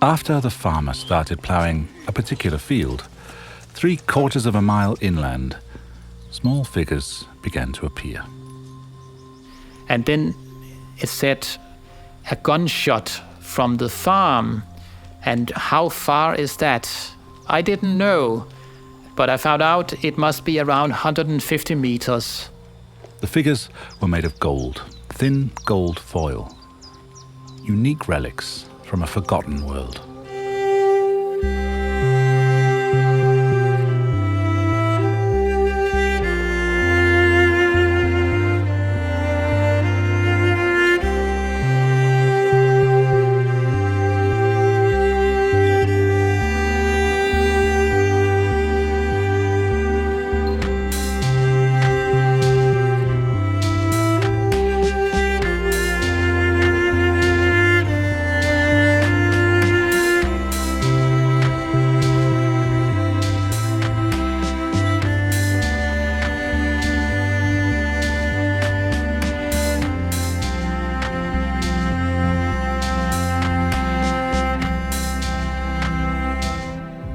After the farmer started ploughing a particular field, 3/4 of a mile inland, small figures began to appear. And then it said a gunshot from the farm. And how far is that? I didn't know, but I found out it must be around 150 meters. The figures were made of gold, thin gold foil. Unique relics from a forgotten world.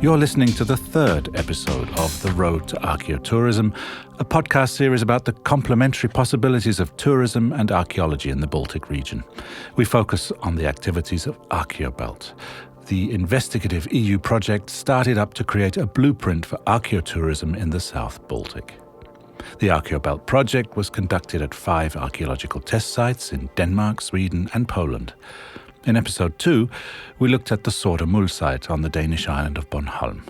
You're listening to the third episode of The Road to Archaeotourism, a podcast series about the complementary possibilities of tourism and archaeology in the Baltic region. We focus on the activities of Archaeobelt, the investigative EU project started up to create a blueprint for archaeotourism in the South Baltic. The Archaeobelt project was conducted at 5 archaeological test sites in Denmark, Sweden and Poland. In episode 2, we looked at the Sortemul site on the Danish island of Bornholm,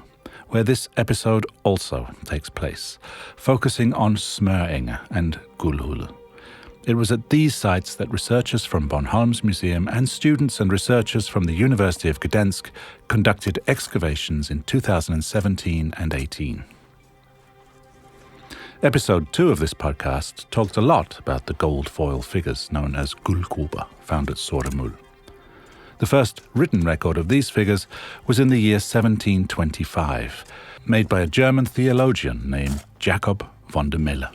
where this episode also takes place, focusing on Smørenge and Gullhule. It was at these sites that researchers from Bornholm's museum and students and researchers from the University of Gdansk conducted excavations in 2017 and 18. Episode 2 of this podcast talked a lot about the gold foil figures known as guldgruber found at Sortemul. The first written record of these figures was in the year 1725, made by a German theologian named Jacob von der Melle.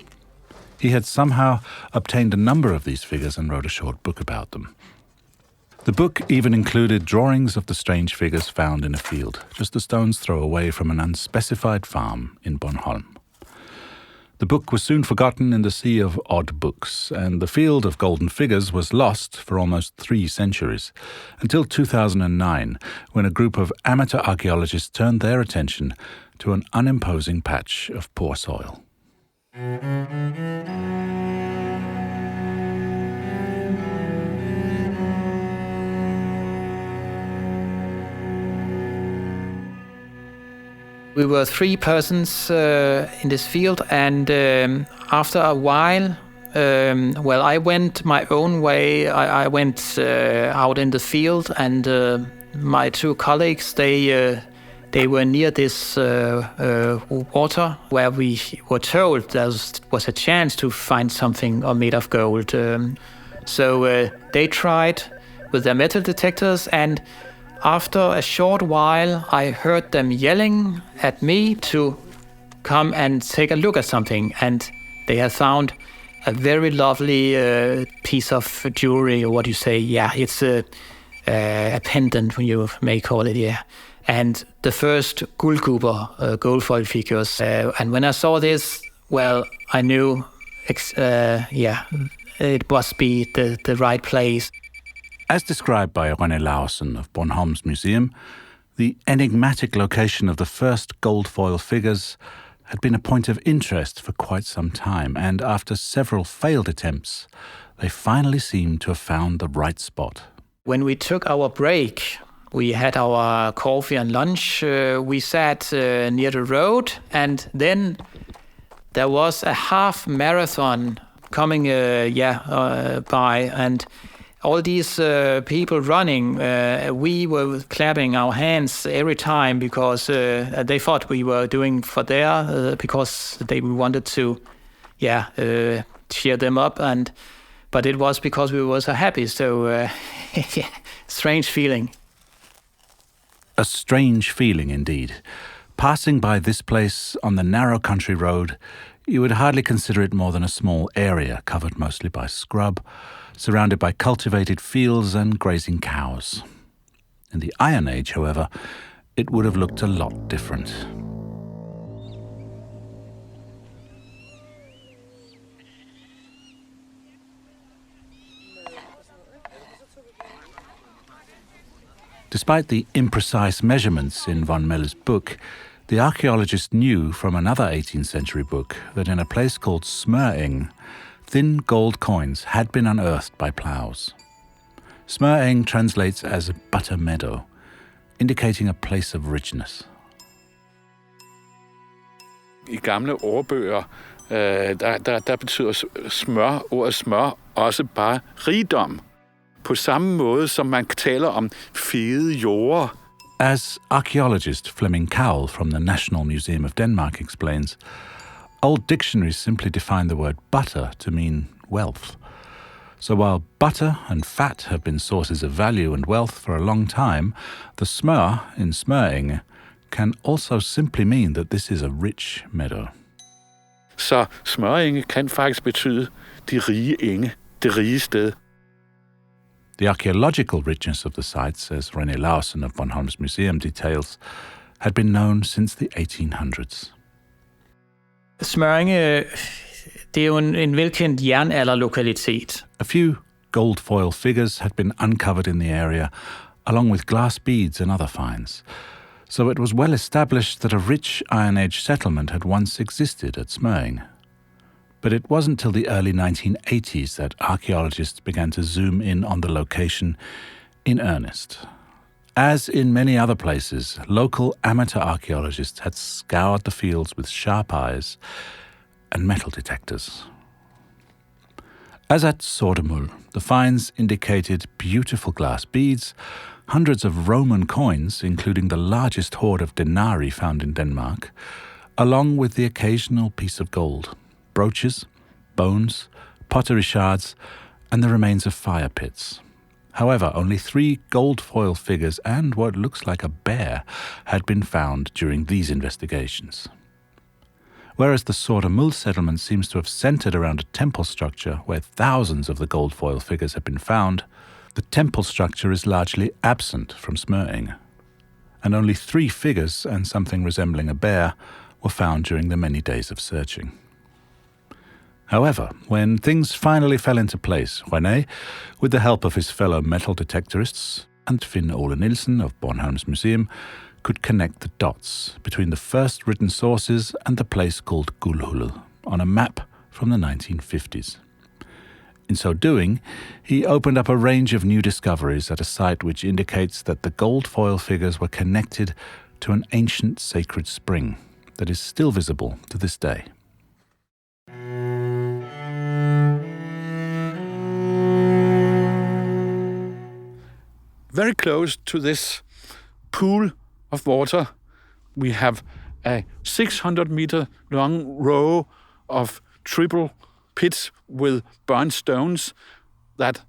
He had somehow obtained a number of these figures and wrote a short book about them. The book even included drawings of the strange figures found in a field, just a stone's throw away from an unspecified farm in Bornholm. The book was soon forgotten in the sea of odd books, and the field of golden figures was lost for almost 3 centuries, until 2009, when a group of amateur archaeologists turned their attention to an unimposing patch of poor soil. We were 3 persons in this field, and after a while, I went my own way. I went out in the field, and my 2 colleagues, they were near this water where we were told there was a chance to find something made of gold. So they tried with their metal detectors, and after a short while, I heard them yelling at me to come and take a look at something. And they had found a very lovely piece of jewelry, or what you say. Yeah, it's a pendant, you may call it, yeah. And the first guldgruber, gold foil figures. And when I saw this, I knew, it must be the right place. As described by René Larsen of Bornholm's museum, the enigmatic location of the first gold foil figures had been a point of interest for quite some time, and after several failed attempts, they finally seemed to have found the right spot. When we took our break, we had our coffee and lunch, we sat near the road, and then there was a half marathon coming by, and all these people running, we were clapping our hands every time because they thought we were doing for because we wanted to, cheer them up, but it was because we were so happy. So, strange feeling. A strange feeling indeed. Passing by this place on the narrow country road, you would hardly consider it more than a small area covered mostly by scrub, surrounded by cultivated fields and grazing cows. In the Iron Age, however, it would have looked a lot different. Despite the imprecise measurements in von Melle's book, the archaeologist knew from another 18th century book that in a place called Smørenge, thin gold coins had been unearthed by ploughs. Smørenge translates as a butter meadow, indicating a place of richness. I gamle ordbøger, der betyder ordet smør også bare rigdom. På samme måde som man taler om fede jorder. As archaeologist Flemming Cowell from the National Museum of Denmark explains, old dictionaries simply define the word butter to mean wealth. So while butter and fat have been sources of value and wealth for a long time, the smør in Smørenge can also simply mean that this is a rich meadow. Så Smørenge kan faktisk betyde de rige enge, det rige sted. The archaeological richness of the sites, as René Larsen of Bornholm's museum details, had been known since the 1800s. Smørenge, det er jo en velkendt jernalderlokalitet. A few gold foil figures had been uncovered in the area, along with glass beads and other finds. So it was well established that a rich Iron Age settlement had once existed at Smørenge. But it wasn't till the early 1980s that archaeologists began to zoom in on the location in earnest. As in many other places, local amateur archaeologists had scoured the fields with sharp eyes and metal detectors. As at Sortemul, the finds indicated beautiful glass beads, hundreds of Roman coins, including the largest hoard of denarii found in Denmark, along with the occasional piece of gold, brooches, bones, pottery shards, and the remains of fire pits. However, only 3 gold foil figures and what looks like a bear had been found during these investigations. Whereas the Sortemul settlement seems to have centered around a temple structure where thousands of the gold foil figures have been found, the temple structure is largely absent from Smørenge, and only 3 figures and something resembling a bear were found during the many days of searching. However, when things finally fell into place, René, with the help of his fellow metal detectorists, and Finn Ole Nielsen of Bornholm's museum, could connect the dots between the first written sources and the place called Guldhullet on a map from the 1950s. In so doing, he opened up a range of new discoveries at a site which indicates that the gold foil figures were connected to an ancient sacred spring that is still visible to this day. Very close to this pool of water, we have a 600-meter long row of triple pits with burnt stones that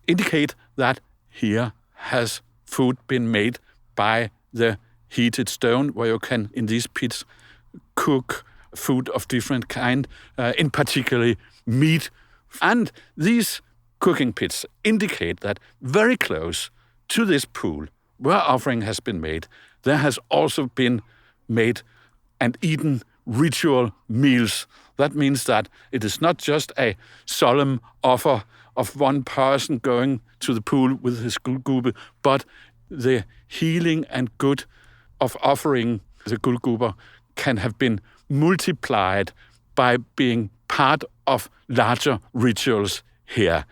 indicate that here has food been made by the heated stone, where you can, in these pits, cook food of different kind, in particular meat. And these cooking pits indicate that very close to this pool, where offering has been made, there has also been made and eaten ritual meals. That means that it is not just a solemn offer of one person going to the pool with his guldgubbe, but the healing and good of offering the guldgubbe can have been multiplied by being part of larger rituals here.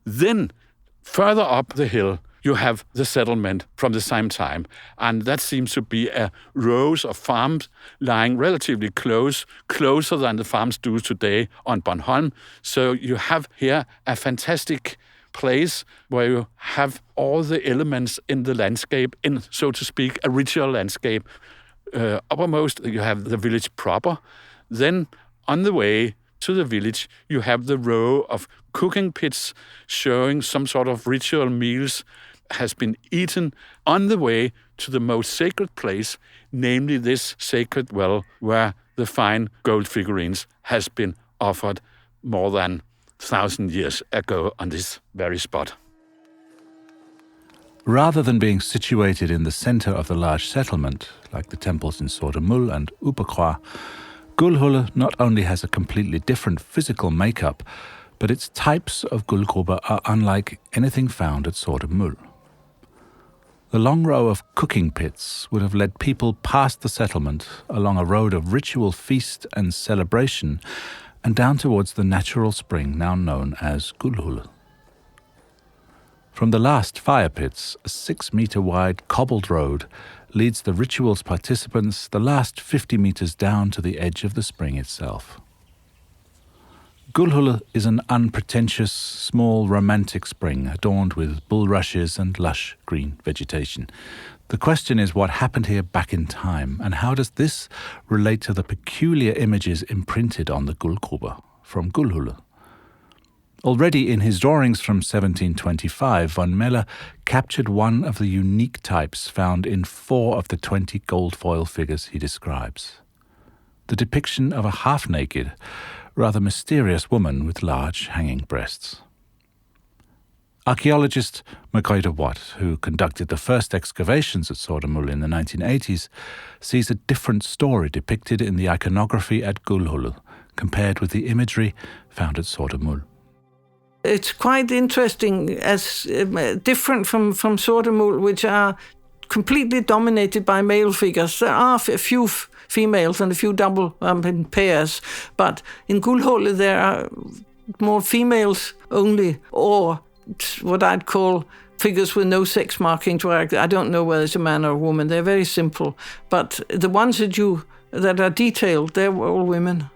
Then, further up the hill, you have the settlement from the same time, and that seems to be a rows of farms lying relatively closer than the farms do today on Bornholm. So you have here a fantastic place where you have all the elements in the landscape, in, so to speak, a ritual landscape. Uppermost, you have the village proper. Then, on the way to the village, you have the row of cooking pits showing some sort of ritual meals has been eaten on the way to the most sacred place, namely this sacred well where the fine gold figurines has been offered more than 1,000 years ago on this very spot. Rather than being situated in the center of the large settlement, like the temples in Sortemul and Upakra, Gullhulle not only has a completely different physical makeup, but its types of gullgrupper are unlike anything found at Sortemul. The long row of cooking pits would have led people past the settlement along a road of ritual feast and celebration and down towards the natural spring now known as Gullhulle. From the last fire pits, a 6-meter wide cobbled road leads the ritual's participants the last 50 meters down to the edge of the spring itself. Gullhulle is an unpretentious, small, romantic spring adorned with bulrushes and lush green vegetation. The question is what happened here back in time, and how does this relate to the peculiar images imprinted on the gullgrupper from Gullhulle? Already in his drawings from 1725, von Meller captured one of the unique types found in 4 of the 20 gold foil figures he describes. The depiction of a half-naked, rather mysterious woman with large hanging breasts. Archaeologist Margrethe Watt, who conducted the first excavations at Sortemul in the 1980s, sees a different story depicted in the iconography at Gullhulle compared with the imagery found at Sortemul. It's quite interesting, as different from Sortemul, which are completely dominated by male figures. There are a few females and a few double in pairs, but in Gullhulle there are more females only, or what I'd call figures with no sex marking to act. I don't know whether it's a man or a woman. They're very simple, but the ones that are detailed, they're all women.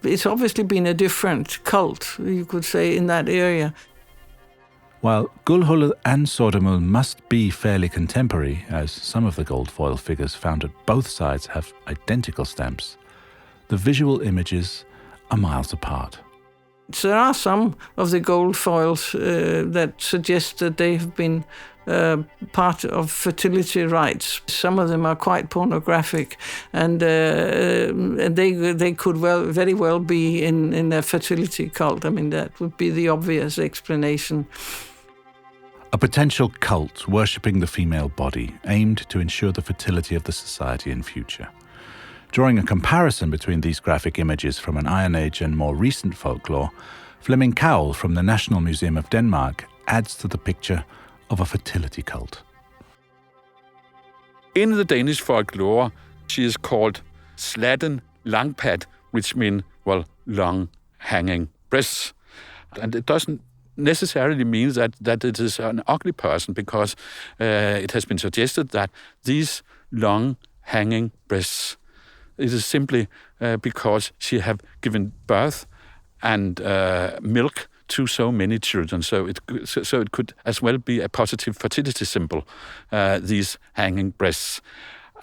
It's obviously been a different cult, you could say, in that area. While Gullhulle and Sortemul must be fairly contemporary, as some of the gold foil figures found at both sides have identical stamps, the visual images are miles apart. There are some of the gold foils that suggest that they have been part of fertility rites. Some of them are quite pornographic, and they could very well be in a fertility cult. I mean, that would be the obvious explanation. A potential cult worshipping the female body aimed to ensure the fertility of the society in future. Drawing a comparison between these graphic images from an Iron Age and more recent folklore, Flemming Cowell from the National Museum of Denmark adds to the picture of a fertility cult. In the Danish folklore, she is called Sladden Langpat, which means, long hanging breasts. And it doesn't necessarily mean that it is an ugly person, because it has been suggested that these long hanging breasts, it is simply because she have given birth and milk to so many children. So it could as well be a positive fertility symbol, these hanging breasts.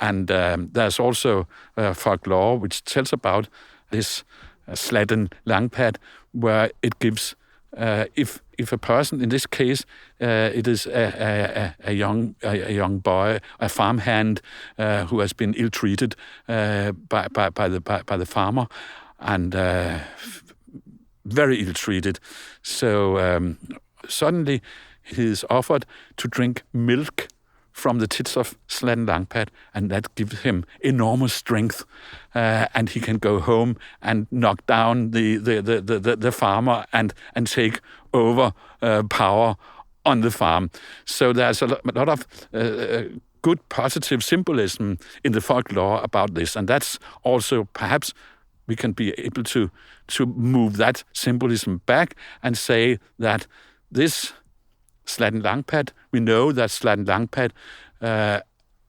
And there's also folklore which tells about this Sladden Langpat, where it gives, if a person, in this case, it is a young boy, a farmhand who has been ill-treated by the farmer, and very ill-treated. So suddenly he is offered to drink milk from the tits of Sladden Langpat, and that gives him enormous strength, and he can go home and knock down the farmer and take over power on the farm. So there's a lot of good positive symbolism in the folklore about this, and that's also perhaps we can be able to move that symbolism back and say that this Sladden Langpat, we know that Sladden Langpat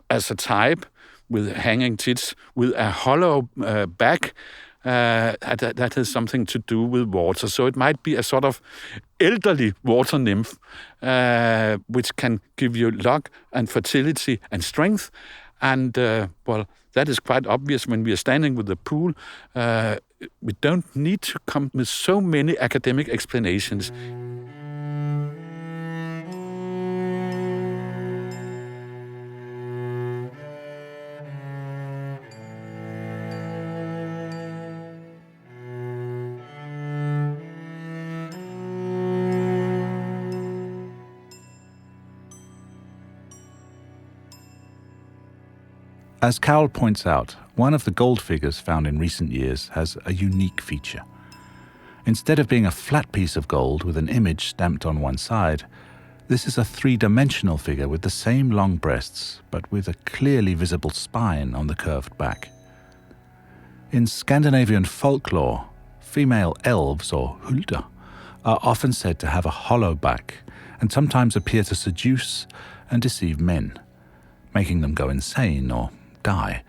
as a type with hanging tits, with a hollow back, that has something to do with water. So it might be a sort of elderly water nymph, which can give you luck and fertility and strength. And, that is quite obvious when we are standing with the pool. We don't need to come with so many academic explanations. As Cowell points out, one of the gold figures found in recent years has a unique feature. Instead of being a flat piece of gold with an image stamped on one side, this is a three-dimensional figure with the same long breasts, but with a clearly visible spine on the curved back. In Scandinavian folklore, female elves, or hulder, are often said to have a hollow back and sometimes appear to seduce and deceive men, making them go insane or die.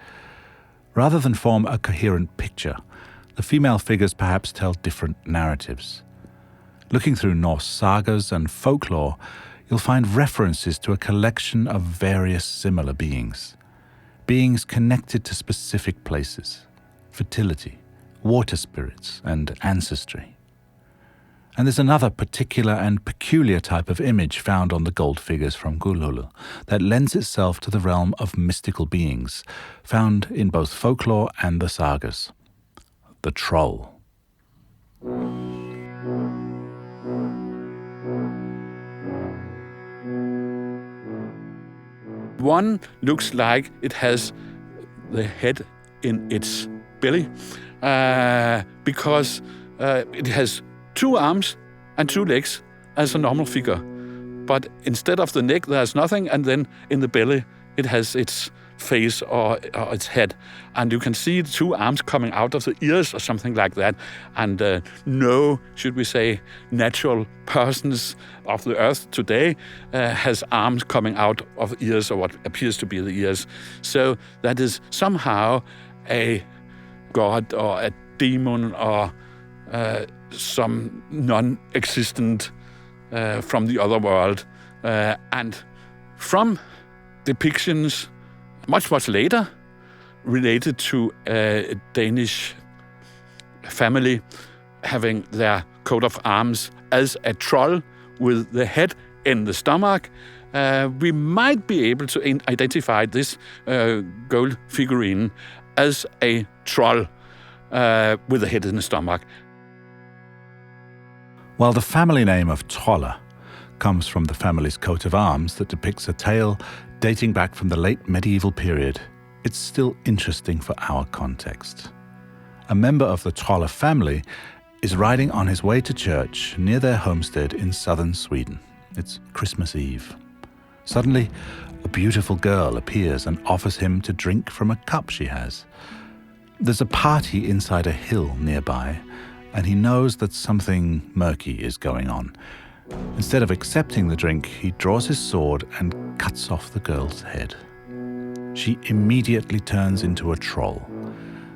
Rather than form a coherent picture, the female figures perhaps tell different narratives. Looking through Norse sagas and folklore, you'll find references to a collection of various similar beings connected to specific places, fertility, water spirits, and ancestry. And there's another particular and peculiar type of image found on the gold figures from Gullhulur that lends itself to the realm of mystical beings, found in both folklore and the sagas. The troll. One looks like it has the head in its belly because it has 2 arms and 2 legs as a normal figure. But instead of the neck, there's nothing, and then in the belly, it has its face or its head. And you can see the 2 arms coming out of the ears or something like that. And no, should we say, natural persons of the earth today has arms coming out of ears or what appears to be the ears. So that is somehow a god or a demon or some non-existent from the other world. And from depictions much later related to a Danish family having their coat of arms as a troll with the head in the stomach, we might be able to identify this gold figurine as a troll with the head in the stomach. While the family name of Trolle comes from the family's coat of arms that depicts a tale dating back from the late medieval period, it's still interesting for our context. A member of the Trolle family is riding on his way to church near their homestead in southern Sweden. It's Christmas Eve. Suddenly, a beautiful girl appears and offers him to drink from a cup she has. There's a party inside a hill nearby, and he knows that something murky is going on. Instead of accepting the drink, he draws his sword and cuts off the girl's head. She immediately turns into a troll.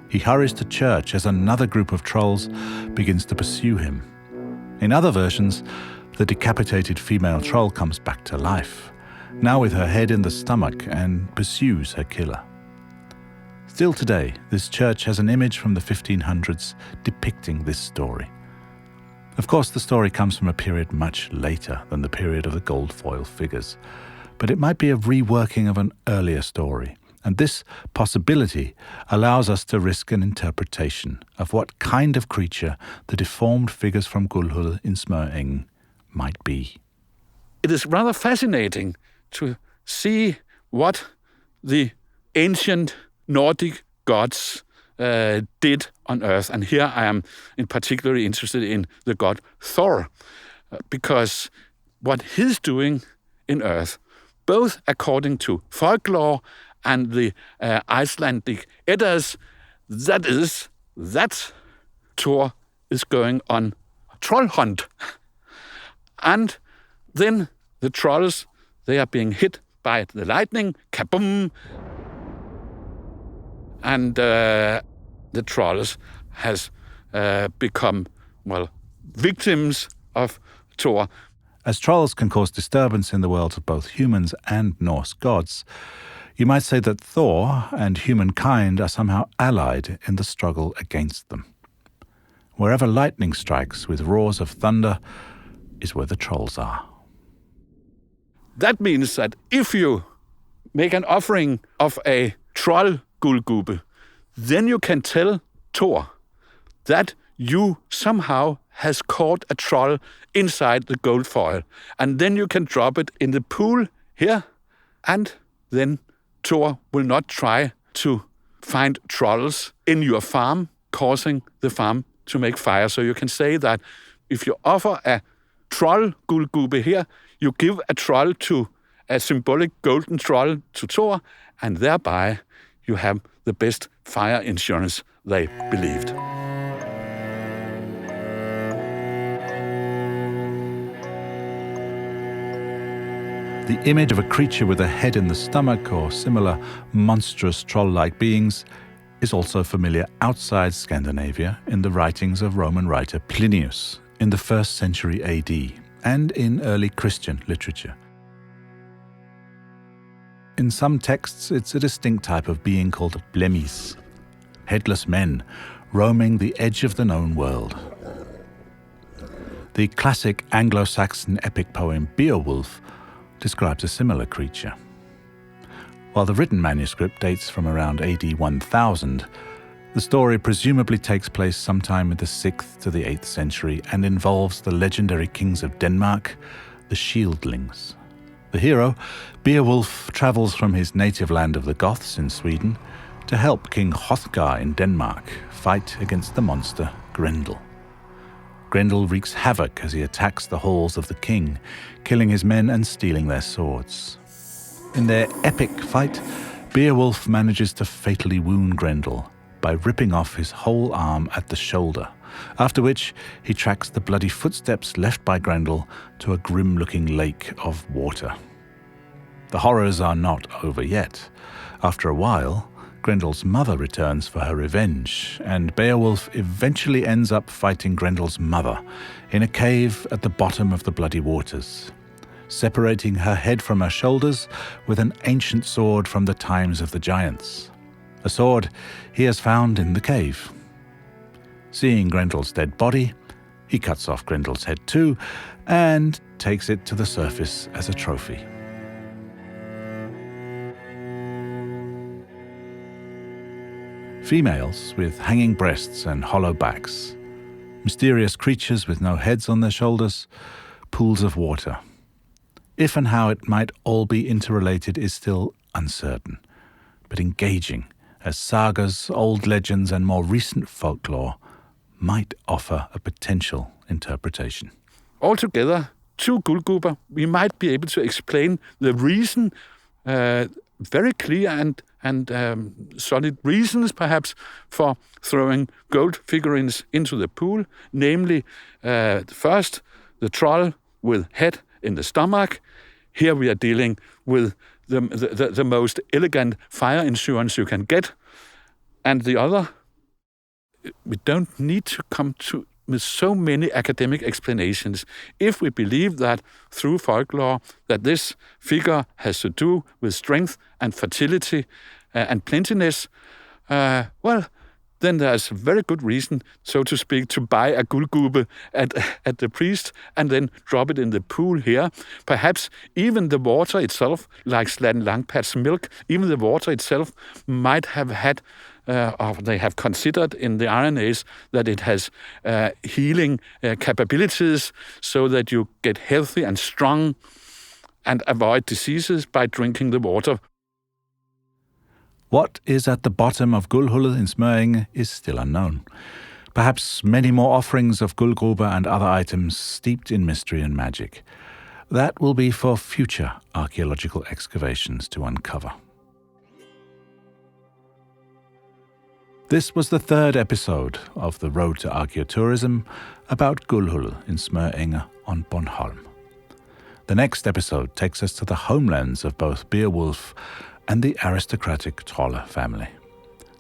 He hurries to church as another group of trolls begins to pursue him. In other versions, the decapitated female troll comes back to life, now with her head in the stomach, and pursues her killer. Still today, this church has an image from the 1500s depicting this story. Of course, the story comes from a period much later than the period of the gold foil figures, but it might be a reworking of an earlier story, and this possibility allows us to risk an interpretation of what kind of creature the deformed figures from Gullhulur in Smørenge might be. It is rather fascinating to see what the ancient Nordic gods did on Earth. And here I am in particularly interested in the god Thor, because what he's doing in Earth, both according to folklore and the Icelandic Eddas, that Thor is going on a troll hunt. And then the trolls, they are being hit by the lightning, kaboom, and the trolls has become, victims of Thor. As trolls can cause disturbance in the worlds of both humans and Norse gods, you might say that Thor and humankind are somehow allied in the struggle against them. Wherever lightning strikes with roars of thunder is where the trolls are. That means that if you make an offering of a troll guldgubbe, then you can tell Thor that you somehow has caught a troll inside the gold foil, and then you can drop it in the pool here, and then Thor will not try to find trolls in your farm, causing the farm to make fire. So you can say that if you offer a troll guldgube here, you give a troll to a symbolic golden troll to Thor, and thereby you have the best fire insurance, they believed. The image of a creature with a head in the stomach or similar monstrous troll-like beings is also familiar outside Scandinavia in the writings of Roman writer Plinius in the 1st century AD and in early Christian literature. In some texts, it's a distinct type of being called blemis, headless men roaming the edge of the known world. The classic Anglo-Saxon epic poem Beowulf describes a similar creature. While the written manuscript dates from around AD 1000, the story presumably takes place sometime in the 6th to the 8th century and involves the legendary kings of Denmark, the Shieldlings. The hero, Beowulf, travels from his native land of the Goths in Sweden to help King Hrothgar in Denmark fight against the monster Grendel. Grendel wreaks havoc as he attacks the halls of the king, killing his men and stealing their swords. In their epic fight, Beowulf manages to fatally wound Grendel by ripping off his whole arm at the shoulder, after which he tracks the bloody footsteps left by Grendel to a grim-looking lake of water. The horrors are not over yet. After a while, Grendel's mother returns for her revenge, and Beowulf eventually ends up fighting Grendel's mother in a cave at the bottom of the bloody waters, separating her head from her shoulders with an ancient sword from the times of the giants, a sword he has found in the cave. Seeing Grendel's dead body, he cuts off Grendel's head too and takes it to the surface as a trophy. Females with hanging breasts and hollow backs, mysterious creatures with no heads on their shoulders, pools of water. If and how it might all be interrelated is still uncertain, but engaging as sagas, old legends, and more recent folklore might offer a potential interpretation. Altogether, 2 guldguber, we might be able to explain the reason, very clear and solid reasons, perhaps, for throwing gold figurines into the pool. Namely, first, the troll with head in the stomach. Here we are dealing with the most elegant fire insurance you can get. And the other, we don't need to come to with so many academic explanations. If we believe that through folklore that this figure has to do with strength and fertility and plentiness, well, then there's a very good reason, so to speak, to buy a guldgube at the priest and then drop it in the pool here. Perhaps even the water itself, like Slan Langpat's milk, even the water itself might have had or they have considered in the RNAs that it has healing capabilities so that you get healthy and strong and avoid diseases by drinking the water. What is at the bottom of Guldhullet in Smørenge is still unknown. Perhaps many more offerings of guldgruber and other items steeped in mystery and magic. That will be for future archaeological excavations to uncover. This was the 3rd episode of The Road to Archaeotourism about Guldhullet in Smørenge on Bornholm. The next episode takes us to the homelands of both Beowulf and the aristocratic Trolle family,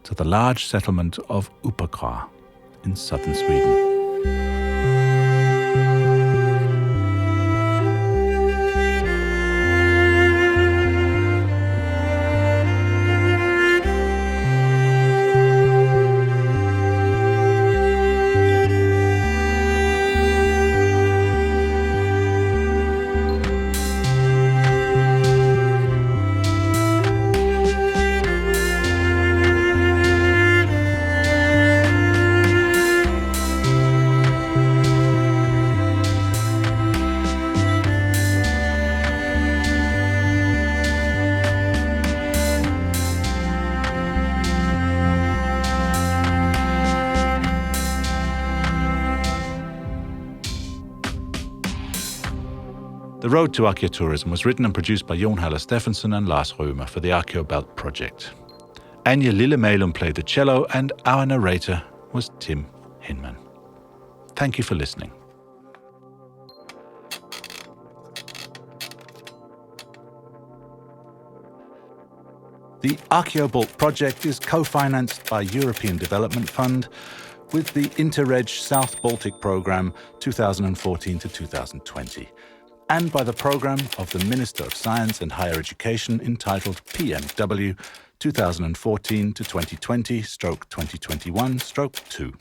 to the large settlement of Uppåkra in southern Sweden. The Road to Archaeotourism was written and produced by Jon Haller Steffensen and Lars Rømer for the Archaeobelt project. Anja Lillemalum played the cello, and our narrator was Tim Hinman. Thank you for listening. The Archaeobelt project is co-financed by European Development Fund with the Interreg South Baltic Programme 2014 to 2020, and by the programme of the Minister of Science and Higher Education entitled PMW 2014 to 2020/2021/2.